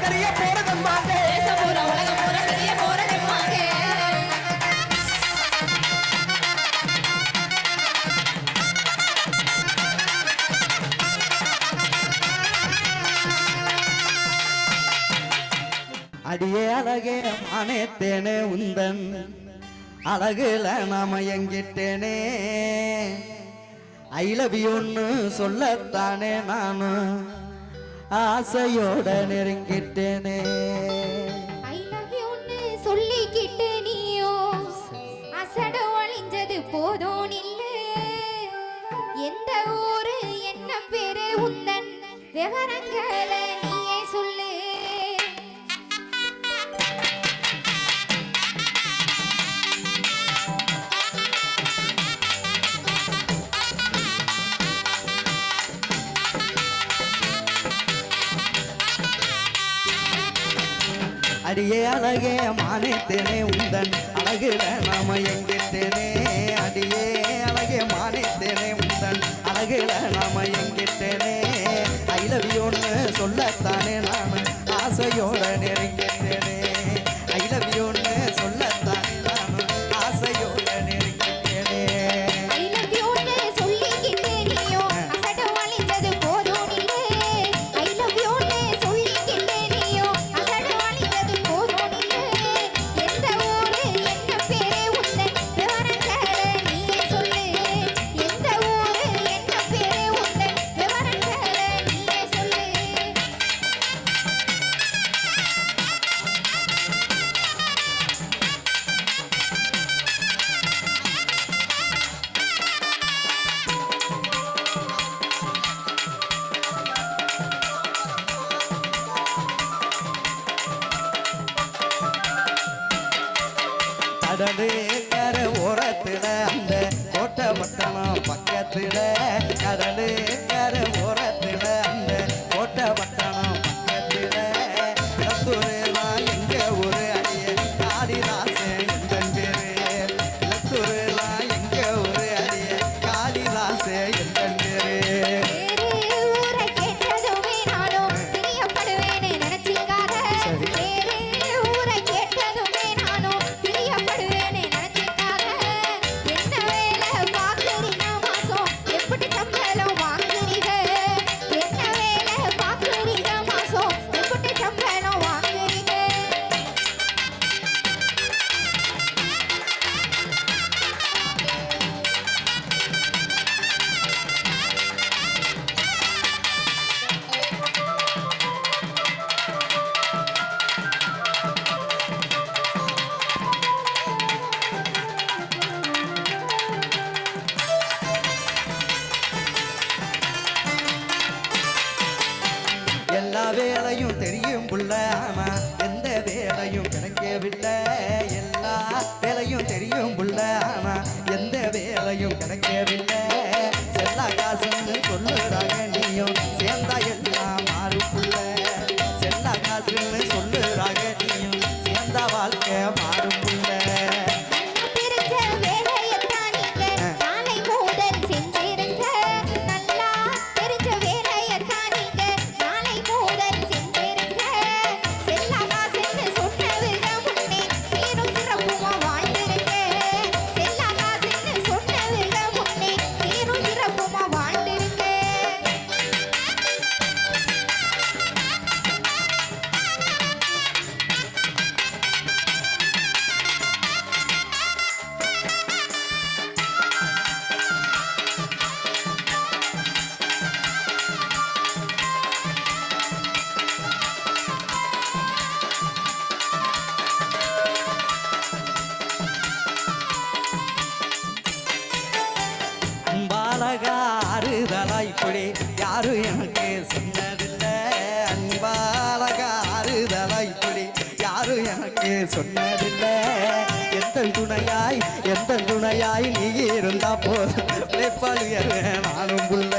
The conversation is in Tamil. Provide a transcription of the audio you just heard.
கரிய போறதம்மாங்க பூரா உலகம் பூரா கரிய போறதம்மாங்க அடியே அழகே மானேத்தேனே உந்தன் அழகுல நாம எங்கிட்டேனே ஐ லவ் யூன்னு சொல்லத்தானே நானும் ஆசையோட நெருங்கிட்டேனே ஐ லவ் யூன்னு சொல்லிக்கிட்டு நீயோ அசட ஒளிஞ்சது போதும் இல்ல எந்த ஊரு என்ன பேரு உந்தன் விவரங்களை நீயே சொல்லு அடியே அழகே மானேத்தேனே உந்தன் அழகுல நாம எங்கிட்டேனே அடியே அழகே மானேத்தேனே உந்தன் அழகுல நாம எங்கிட்டேனே ஐ லவ் யூன்னு சொல்லத்தானே நான் ஆசையோட நெருங்கிட்டேனே ஐ லவ் யூன்னு சொல்லத்தானே நான் ஆசையோட நெருங்கிட்டேனே ஐ லவ் யூன்னு சொல்லிக்கிட்டு நீயோ அசட ஒளிஞ்சது போதும் இல்ல ஐ லவ் யூன்னு சொல்லிக்கிட்டு நீயோ அசட ஒளிஞ்சது போதும் இல்ல எந்த ஊரு என்ன பேரு உந்தன் விவரங்களை நீயே சொல்லு எந்த ஊரு என்ன பேரு உந்தன் விவரங்களை நீயே சொல்லு கடலு கர ஓரத்துல அந்த கோட்டை பட்டணம் பக்கத்துல கடலு கர ஓரத்துல அந்த கோட்டை பட்டணம் பக்கத்துல இலத்தூர்லாம் எங்க ஊரு அடிய காளிதாசன் எந்தன் பேரு இலத்தூர்லாம் எங்க ஊரு அடிய காளிதாசன் எந்தன் பேரு வேறு ஊரை கேட்டதுமே நானும் பிரியப்படுவேன்னு நினைச்சிக்காத வேறு ஊரை கேட்டதுமே நானும் பிரியப்படுவேன்னு நினைச்சிக்காத என்ன வேலை பார்க்குறீங்க மாசம் எப்படி சம்பளம் வாங்குறீங்க என்ன வேலை பார்க்குறீங்க மாசம் எப்படி சம்பளம் வாங்குறீங்க எல்லா வேலையும் தெரியும் புள்ள ஆனா எந்த வேலையும் கிடைக்கவில்லை எல்லா வேலையும் தெரியும் புள்ள ஆனா எந்த வேலையும் கிடைக்கவில்லை செல்லா காசுன்னு சொல்லுறாங்க நீயும் சேர்ந்தா எல்லாம் மாறும் புள்ள செல்லா காசுன்னு சொல்லுறாங்க நீயும் சேர்ந்தா வாழ்க்கை மாறும் புள்ள தெரிஞ்ச வேலையத்தான் நீங்க நாளை முதல் செஞ்சிருங்க நல்லா தெரிஞ்ச வேலையத்தான் நீங்க நாளை முதல் செஞ்சிருங்க செல்லாமா சென்று சொன்னவங்க முன்னே சீரும் சிறப்புமா வாழ்ந்திருங்க செல்லாமா சென்று சொன்னவங்க முன்னே சீரும் சிறப்புமா வாழ்ந்திருங்க அன்பாலகா ஆறுதலா இப்படி யாரும் எனக்கு சொன்னதில்லை அன்பாலகா ஆறுதலா இப்படி யாரும் எனக்கு சொன்னதில்லை எந்த துணையாய் நீ இருந்தா போதும் நானும் புள்ள